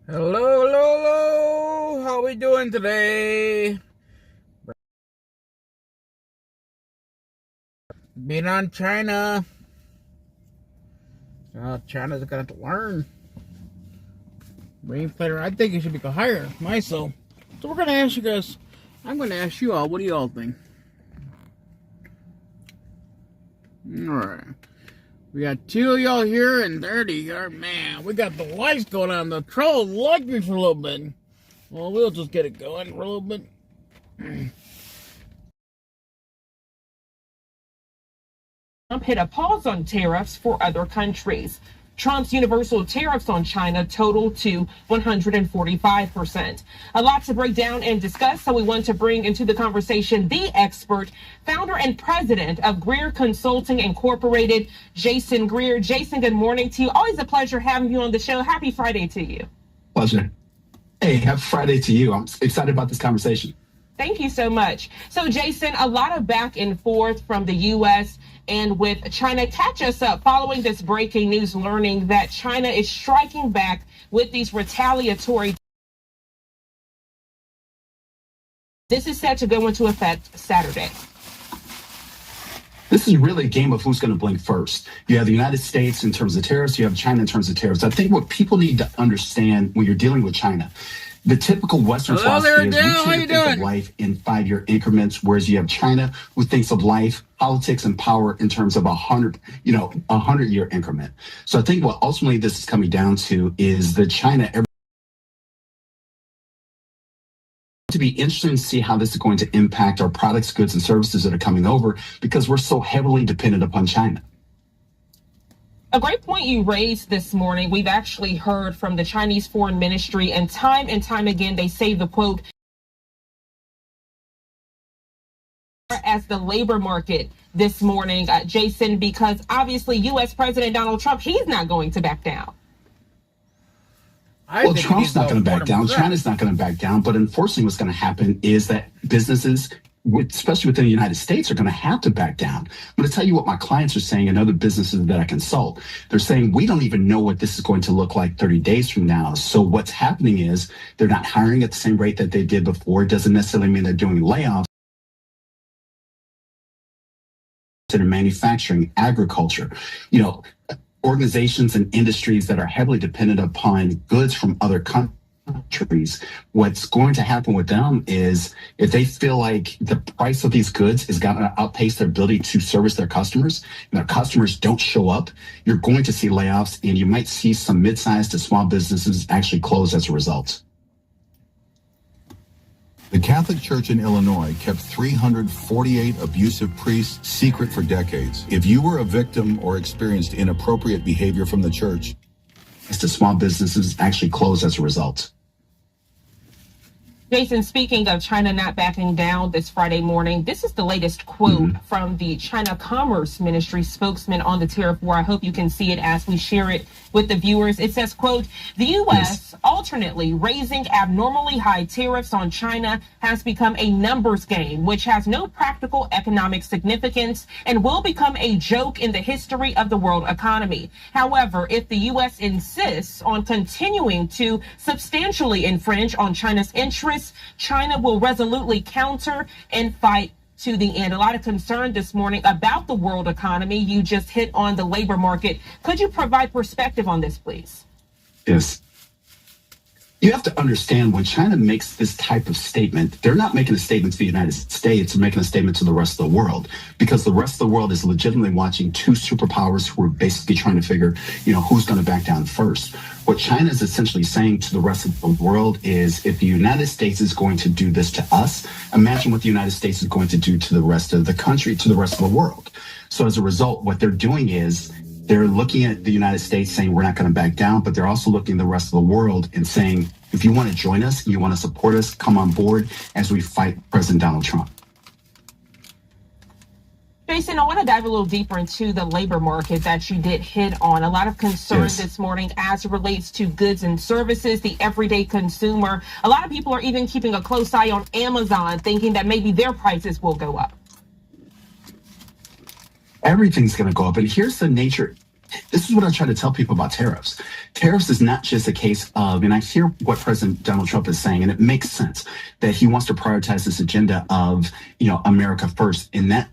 Hello, hello, hello. How we doing today? Being on China. China's got to learn. I think it should be higher myself. So we're going to ask you guys. I'm going to ask you all. What do you all think? Alright. We got two of y'all here, and there they are. Man, we got the lights going on. The trolls like me for a little bit. Well, we'll just get it going for a little bit. Trump hit a pause on tariffs for other countries. Trump's universal tariffs on China totaled to 145%. A lot to break down and discuss, so we want to bring into the conversation the expert, founder and president of Greer Consulting Incorporated, Jason Greer. Jason, good morning to you. Always a pleasure having you on the show. Happy Friday to you. Pleasure. Hey, happy Friday to you. I'm excited about this conversation. Thank you so much. So, Jason, a lot of back and forth from the U.S. and with China. Catch us up following this breaking news, learning that China is striking back with these retaliatory. This is set to go into effect Saturday. This is really a game of who's going to blink first. You have the United States in terms of tariffs. You have China in terms of tariffs. I think what people need to understand when you're dealing with China, the typical Western philosophy is we tend to think of life in 5-year increments, whereas you have China who thinks of life, politics, and power in terms of a 100-year increment. So I think what ultimately this is coming down to is that China. To be interesting to see how this is going to impact our products, goods, and services that are coming over, because we're so heavily dependent upon China. A great point you raised this morning. We've actually heard from the Chinese Foreign Ministry, and time again, they say the quote, as the labor market this morning, Jason, because obviously U.S. President Donald Trump, he's not going to back down. Well, Trump's not going to back down. China's not going to back down. But unfortunately, what's going to happen is that businesses, especially within the United States, are going to have to back down. I'm going to tell you what my clients are saying and other businesses that I consult. They're saying, we don't even know what this is going to look like 30 days from now. So what's happening is they're not hiring at the same rate that they did before. It doesn't necessarily mean they're doing layoffs. In manufacturing, agriculture, organizations and industries that are heavily dependent upon goods from other countries, what's going to happen with them is if they feel like the price of these goods is going to outpace their ability to service their customers, and their customers don't show up, you're going to see layoffs, and you might see some mid-sized to small businesses actually close as a result. The Catholic Church in Illinois kept 348 abusive priests secret for decades. If you were a victim or experienced inappropriate behavior from the church, the small businesses actually close as a result. Jason, speaking of China not backing down this Friday morning, this is the latest quote from the China Commerce Ministry spokesman on the tariff war. I hope you can see it as we share it with the viewers. It says, quote, the U.S. alternately raising abnormally high tariffs on China has become a numbers game, which has no practical economic significance and will become a joke in the history of the world economy. However, if the U.S. insists on continuing to substantially infringe on China's interests, China will resolutely counter and fight to the end. A lot of concern this morning about the world economy. You just hit on the labor market. Could you provide perspective on this, please? Yes. You have to understand when China makes this type of statement, they're not making a statement to the United States, they're making a statement to the rest of the world, because the rest of the world is legitimately watching two superpowers who are basically trying to figure, who's going to back down first. What China is essentially saying to the rest of the world is, if the United States is going to do this to us, imagine what the United States is going to do to the rest of the country, to the rest of the world. So as a result, what they're doing is they're looking at the United States saying we're not going to back down, but they're also looking at the rest of the world and saying, if you want to join us, you want to support us, come on board as we fight President Donald Trump. Jason, I want to dive a little deeper into the labor market that you did hit on. A lot of concern this morning as it relates to goods and services, the everyday consumer. A lot of people are even keeping a close eye on Amazon, thinking that maybe their prices will go up. Everything's going to go up. And here's the nature. This is what I try to tell people about tariffs. Tariffs is not just a case of, and I hear what President Donald Trump is saying, and it makes sense that he wants to prioritize this agenda of, America first. And that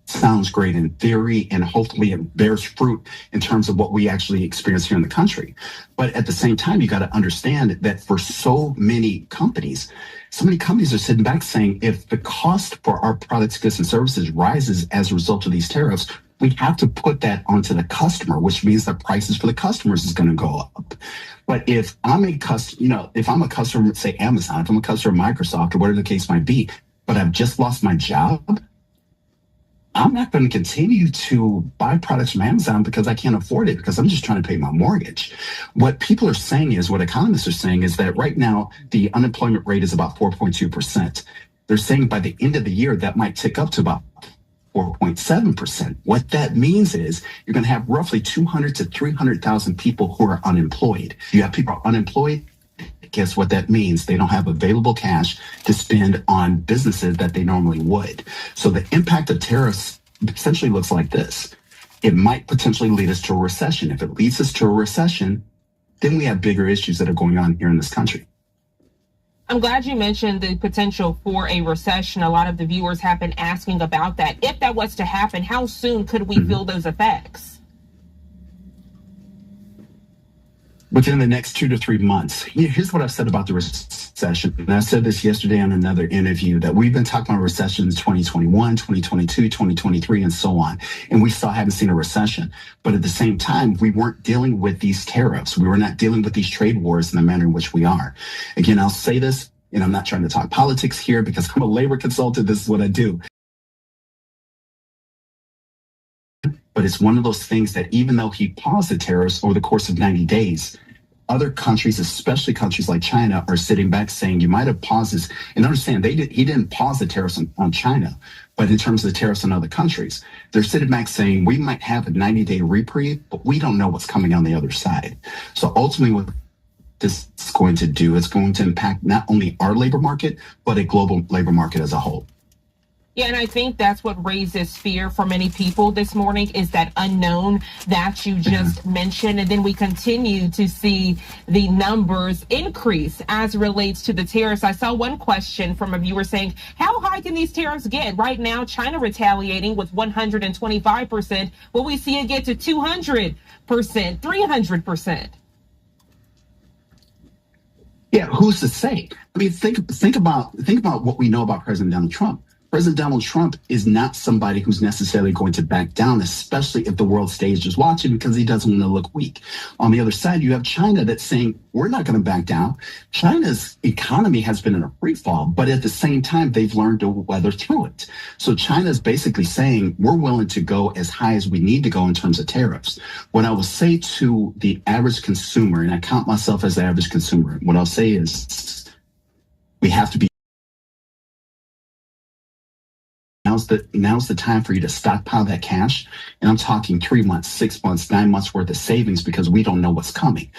sounds great in theory, and hopefully it bears fruit in terms of what we actually experience here in the country. But at the same time, you got to understand that for so many companies are sitting back saying, if the cost for our products, goods, and services rises as a result of these tariffs, we have to put that onto the customer, which means that prices for the customers is going to go up. But if I'm a customer, if I'm a customer, say Amazon, if I'm a customer of Microsoft or whatever the case might be, but I've just lost my job, I'm not going to continue to buy products from Amazon because I can't afford it, because I'm just trying to pay my mortgage. What people are saying is, what economists are saying is that right now, the unemployment rate is about 4.2%. They're saying by the end of the year, that might tick up to about 4.7%. What that means is you're going to have roughly 200 to 300,000 people who are unemployed. You have people who are unemployed. Guess what that means? They don't have available cash to spend on businesses that they normally would. So the impact of tariffs essentially looks like this. It might potentially lead us to a recession. If it leads us to a recession, then we have bigger issues that are going on here in this country. I'm glad you mentioned the potential for a recession. A lot of the viewers have been asking about that. If that was to happen, how soon could we feel those effects? Within the next 2 to 3 months. Here's what I've said about the recession. And I said this yesterday on another interview, that we've been talking about recessions 2021, 2022, 2023, and so on. And we still haven't seen a recession. But at the same time, we weren't dealing with these tariffs. We were not dealing with these trade wars in the manner in which we are. Again, I'll say this, and I'm not trying to talk politics here because I'm a labor consultant. This is what I do. But it's one of those things that even though he paused the tariffs over the course of 90 days, other countries, especially countries like China, are sitting back saying, you might have paused this. And understand, he didn't pause the tariffs on China, but in terms of the tariffs on other countries, they're sitting back saying, we might have a 90-day reprieve, but we don't know what's coming on the other side. So ultimately, what this is going to do, it's going to impact not only our labor market, but a global labor market as a whole. Yeah, and I think that's what raises fear for many people this morning, is that unknown that you just mentioned. And then we continue to see the numbers increase as it relates to the tariffs. I saw one question from a viewer saying, how high can these tariffs get? Right now, China retaliating with 125%. Will we see it get to 200%, 300%? Yeah, who's to say? I mean, think about what we know about President Donald Trump. President Donald Trump is not somebody who's necessarily going to back down, especially if the world stage is watching, because he doesn't want to look weak. On the other side, you have China that's saying, we're not going to back down. China's economy has been in a free fall, but at the same time, they've learned to weather through it. So China's basically saying, we're willing to go as high as we need to go in terms of tariffs. What I will say to the average consumer, and I count myself as the average consumer, what I'll say is, we have to be Now's the time for you to stockpile that cash. And I'm talking 3 months, 6 months, 9 months worth of savings, because we don't know what's coming.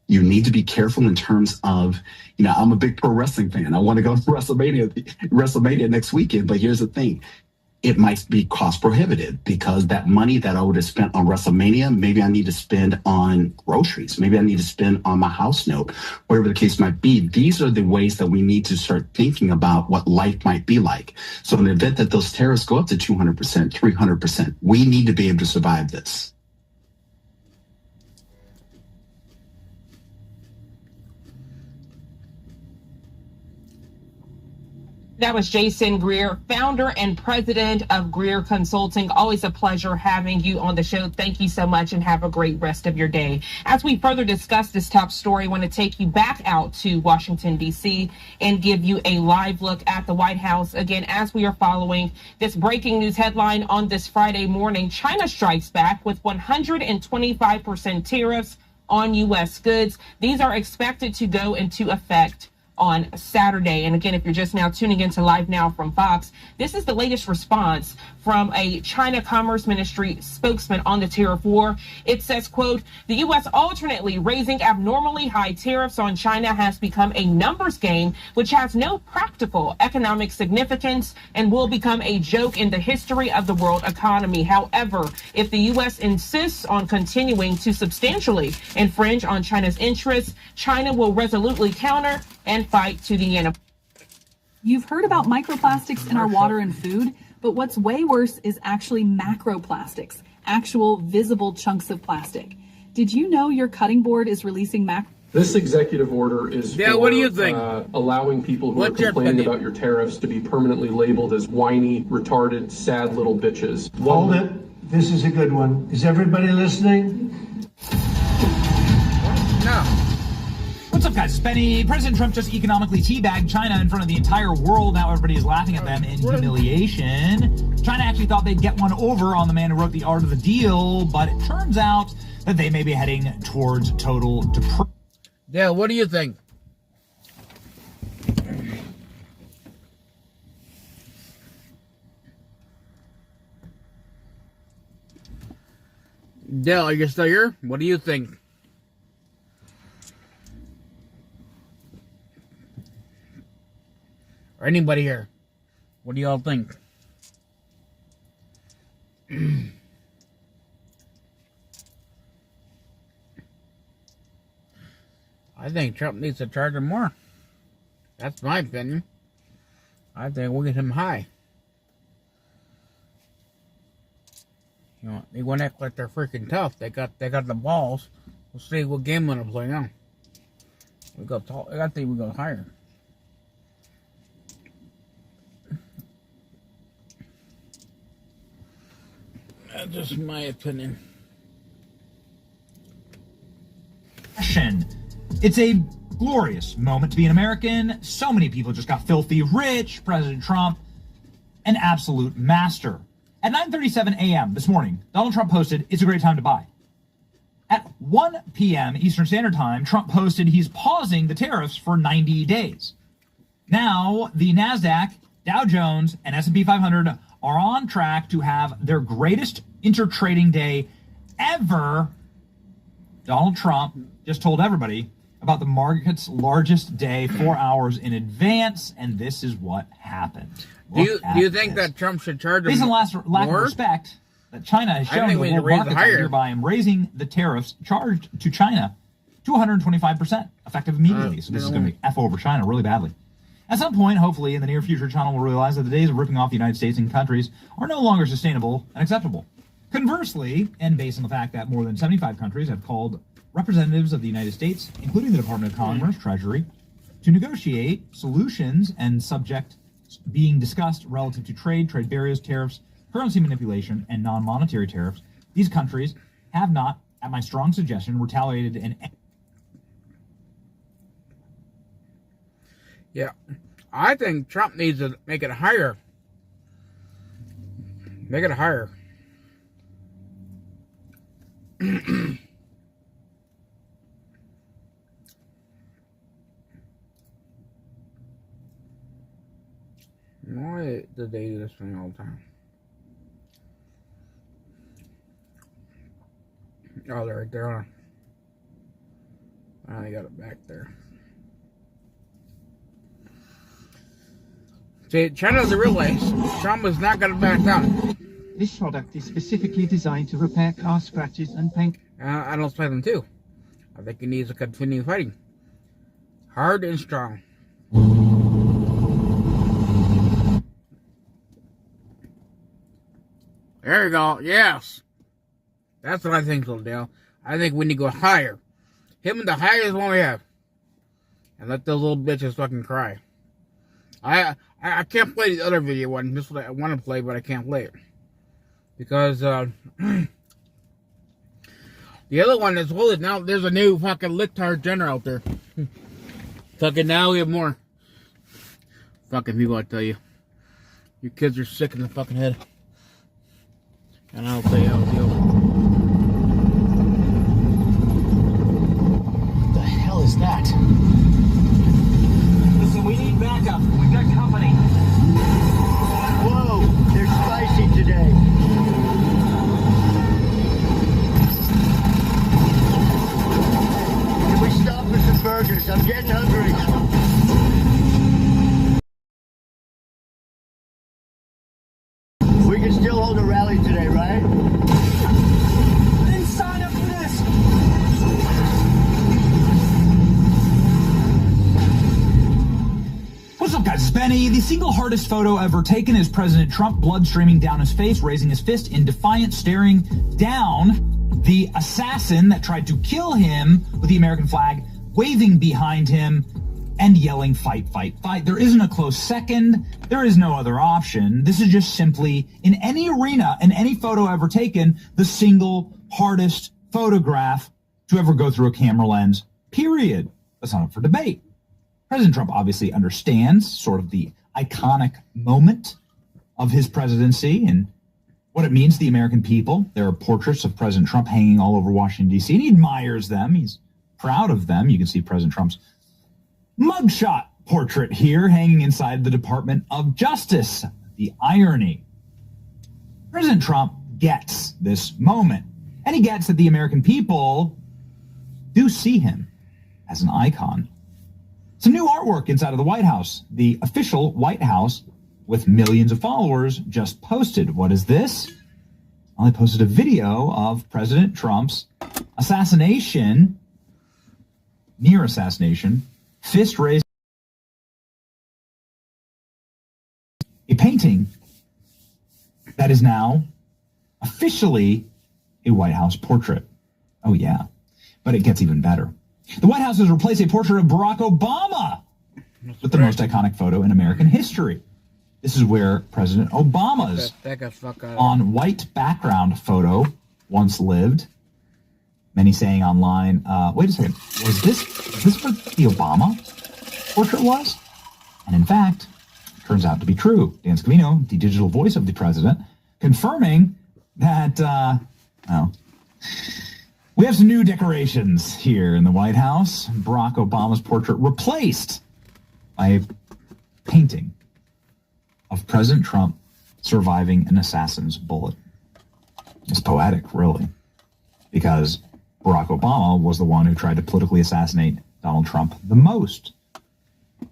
You need to be careful in terms of, I'm a big pro wrestling fan. I want to go to WrestleMania next weekend. But here's the thing. It might be cost prohibitive, because that money that I would have spent on WrestleMania, maybe I need to spend on groceries. Maybe I need to spend on my house note, whatever the case might be. These are the ways that we need to start thinking about what life might be like. So in the event that those tariffs go up to 200%, 300%, we need to be able to survive this. That was Jason Greer, founder and president of Greer Consulting. Always a pleasure having you on the show. Thank you so much, and have a great rest of your day. As we further discuss this top story, I want to take you back out to Washington, D.C. and give you a live look at the White House. Again, as we are following this breaking news headline on this Friday morning, China strikes back with 125% tariffs on U.S. goods. These are expected to go into effect on Saturday. And again, if you're just now tuning into Live Now from Fox, this is the latest response from a China Commerce Ministry spokesman on the tariff war. It says, quote, the U.S. alternately raising abnormally high tariffs on China has become a numbers game, which has no practical economic significance and will become a joke in the history of the world economy. However, if the U.S. insists on continuing to substantially infringe on China's interests, China will resolutely counter and fight to the end. You've heard about microplastics in our water and food, but what's way worse is actually macroplastics, actual visible chunks of plastic. Did you know your cutting board is releasing This executive order is for, what do you think? Allowing people who are complaining about your tariffs to be permanently labeled as whiny, retarded, sad little bitches. Hold it. This is a good one. Is everybody listening? No. What's up, guys? It's Benny. President Trump just economically teabagged China in front of the entire world. Now everybody is laughing at them in humiliation. China actually thought they'd get one over on the man who wrote the art of the deal, but it turns out that they may be heading towards total depression. Yeah, what do you think? Dale, are you still here? What do you think? Or anybody here? What do y'all think? I think Trump needs to charge him more. That's my opinion. I think we'll get him high. You know, they want to act like they're freaking tough. They got the balls. We'll see what game we're gonna play now. We go tall. I think we go higher. That's just my opinion. It's a glorious moment to be an American. So many people just got filthy rich. President Trump, an absolute master. At 9:37 a.m. this morning, Donald Trump posted, "It's a great time to buy." At 1 p.m. Eastern Standard Time, Trump posted he's pausing the tariffs for 90 days. Now, the NASDAQ, Dow Jones, and S&P 500 are on track to have their greatest inter-trading day ever. Donald Trump just told everybody about the market's largest day 4 hours in advance, and this is what happened. Do you think that Trump should charge him based on lack more? of respect that China has shown the world markets by raising the tariffs charged to China to 125%, effective immediately. So this is going to be F over China really badly. At some point, hopefully, in the near future, China will realize that the days of ripping off the United States and countries are no longer sustainable and acceptable. Conversely, and based on the fact that more than 75 countries have called representatives of the United States, including the Department of Commerce, Treasury, to negotiate solutions and subject being discussed relative to trade barriers, tariffs, currency manipulation, and non-monetary tariffs, these countries have not, at my strong suggestion, retaliated in. Yeah, I think Trump needs to make it higher. Make it higher. Why do they do this thing all the time? Oh, they're right there. I got it back there. See, China doesn't realize Trump is not going to back down. This product is specifically designed to repair car scratches and paint. I don't expect him to. I think he needs to continue fighting. Hard and strong. There you go. Yes. That's what I think, little Dale. I think we need to go higher. Him and the highest one we have. And let those little bitches fucking cry. I can't play the other video one. This is what I want to play, but I can't play it. Because, the other one is, well, now there's a new fucking licktard general out there. Fucking now we have more. Fucking people, I tell you. Your kids are sick in the fucking head. And I'll tell you how it feels. What the hell is that? Benny, the single hardest photo ever taken is President Trump, blood streaming down his face, raising his fist in defiance, staring down the assassin that tried to kill him with the American flag, waving behind him and yelling, "Fight, fight, fight." There isn't a close second. There is no other option. This is just simply, in any arena, in any photo ever taken, the single hardest photograph to ever go through a camera lens, period. That's not up for debate. President Trump obviously understands sort of the iconic moment of his presidency and what it means to the American people. There are portraits of President Trump hanging all over Washington, D.C., and he admires them. He's proud of them. You can see President Trump's mugshot portrait here hanging inside the Department of Justice. The irony. President Trump gets this moment, and he gets that the American people do see him as an icon. Some new artwork inside of the White House. The official White House, with millions of followers, just posted. What is this? Well, they posted a video of President Trump's assassination, near assassination, fist raised, a painting that is now officially a White House portrait. Oh yeah, but it gets even better. The White House has replaced a portrait of Barack Obama with the most iconic photo in American history. This is where President Obama's on white background photo once lived. Many saying online, wait a second, is this what the Obama portrait was? And in fact, it turns out to be true. Dan Scavino, the digital voice of the president, confirming that, we have some new decorations here in the White House. Barack Obama's portrait replaced by a painting of President Trump surviving an assassin's bullet. It's poetic, really, because Barack Obama was the one who tried to politically assassinate Donald Trump the most.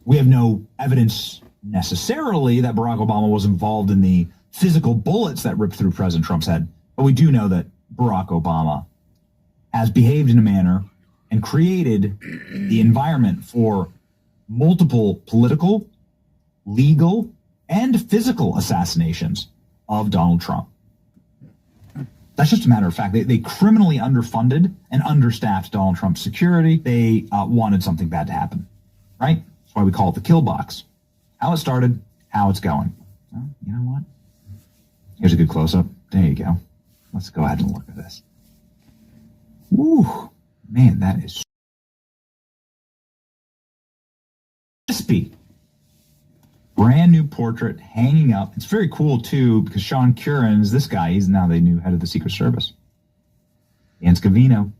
We have no evidence necessarily that Barack Obama was involved in the physical bullets that ripped through President Trump's head, but we do know that Barack Obama has behaved in a manner and created the environment for multiple political, legal, and physical assassinations of Donald Trump. That's just a matter of fact. They criminally underfunded and understaffed Donald Trump's security. They wanted something bad to happen, right? That's why we call it the kill box. How it started, how it's going. Well, you know what? Here's a good close-up. There you go. Let's go ahead and look at this. Ooh, man, that is crispy. Brand new portrait hanging up. It's very cool, too, because Sean Curran is this guy. He's now the new head of the Secret Service. Dan Scavino.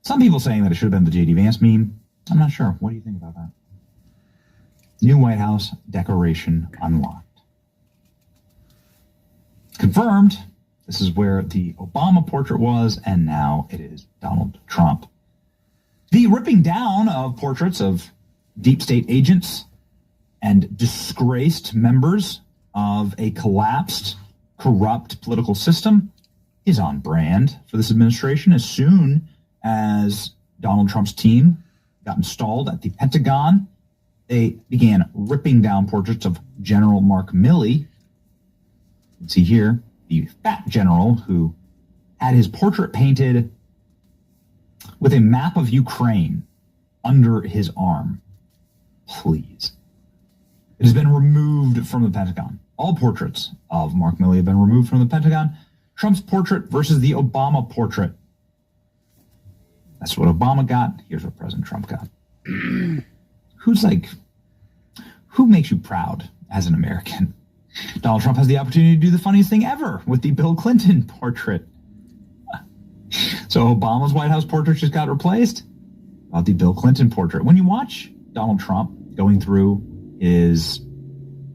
Some people saying that it should have been the J.D. Vance meme. I'm not sure. What do you think about that? New White House decoration unlocked. Confirmed. This is where the Obama portrait was, and now it is Donald Trump. The ripping down of portraits of deep state agents and disgraced members of a collapsed, corrupt political system is on brand for this administration. As soon as Donald Trump's team got installed at the Pentagon, they began ripping down portraits of General Mark Milley. You can see here the fat general who had his portrait painted with a map of Ukraine under his arm. Please. It has been removed from the Pentagon. All portraits of Mark Milley have been removed from the Pentagon. Trump's portrait versus the Obama portrait. That's what Obama got. Here's what President Trump got. Who makes you proud as an American? Donald Trump has the opportunity to do the funniest thing ever with the Bill Clinton portrait. So Obama's White House portrait just got replaced about the Bill Clinton portrait. When you watch Donald Trump going through his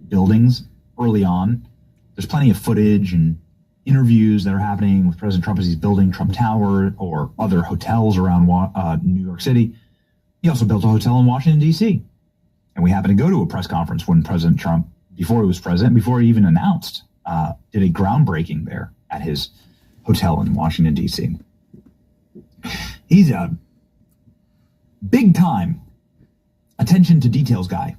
buildings early on, there's plenty of footage and interviews that are happening with President Trump as he's building Trump Tower or other hotels around New York City. He also built a hotel in Washington, D.C. And we happened to go to a press conference when President Trump, before he was president, before he even announced, did a groundbreaking there at his hotel in Washington, D.C. He's a big-time attention to details guy,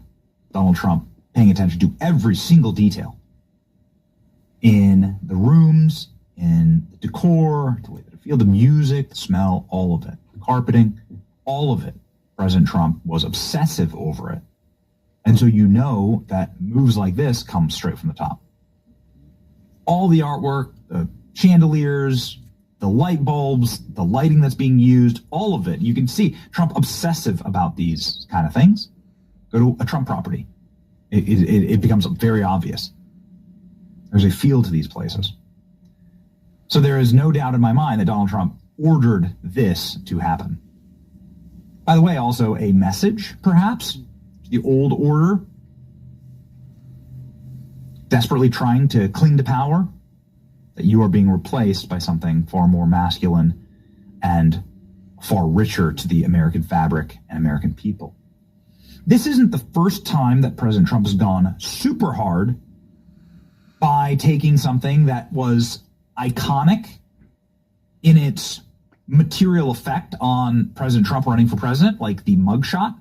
Donald Trump. paying attention to every single detail in the rooms, in the decor, the way that it feels, the music, the smell, all of it, the carpeting, all of it. President Trump was obsessive over it. And so you know that moves like this come straight from the top. All the artwork, the chandeliers, the light bulbs, the lighting that's being used, all of it. You can see Trump obsessive about these kind of things. Go to a Trump property. It becomes very obvious. There's a feel to these places. So there is no doubt in my mind that Donald Trump ordered this to happen. By the way, also a message, perhaps, to the old order, desperately trying to cling to power, that you are being replaced by something far more masculine and far richer to the American fabric and American people. This isn't the first time that President Trump has gone super hard by taking something that was iconic in its material effect on President Trump running for president, like the mugshot.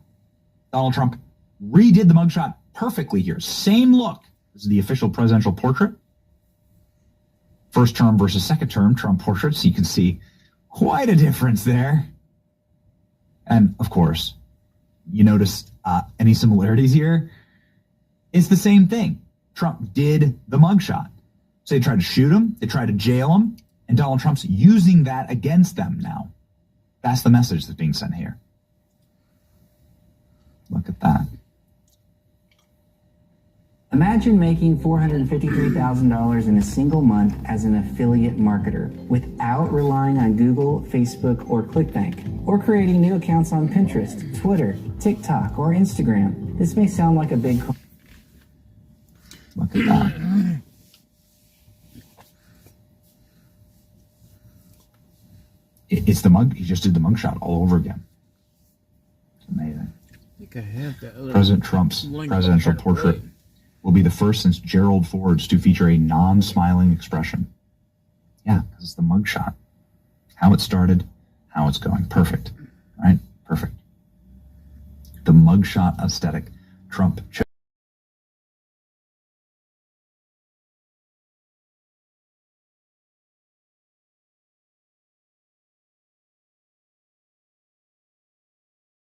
Donald Trump redid the mugshot perfectly here. Same look. This is the official presidential portrait. First term versus second term Trump portraits. You can see quite a difference there. And of course, you notice any similarities here? It's the same thing. Trump did the mugshot. So they tried to shoot him, they tried to jail him, and Donald Trump's using that against them now. That's the message that's being sent here. Look at that. Imagine making $453,000 in a single month as an affiliate marketer without relying on Google, Facebook, or ClickBank, or creating new accounts on Pinterest, Twitter, TikTok, or Instagram. This may sound like a big... Look at that. It's the mug. He just did the mugshot all over again. It's amazing. I think I have that President Trump's presidential portrait will be the first since Gerald Ford's to feature a non-smiling expression. Yeah, because it's the mugshot. How it started, how it's going. Perfect. Right? Perfect. The mugshot aesthetic. Trump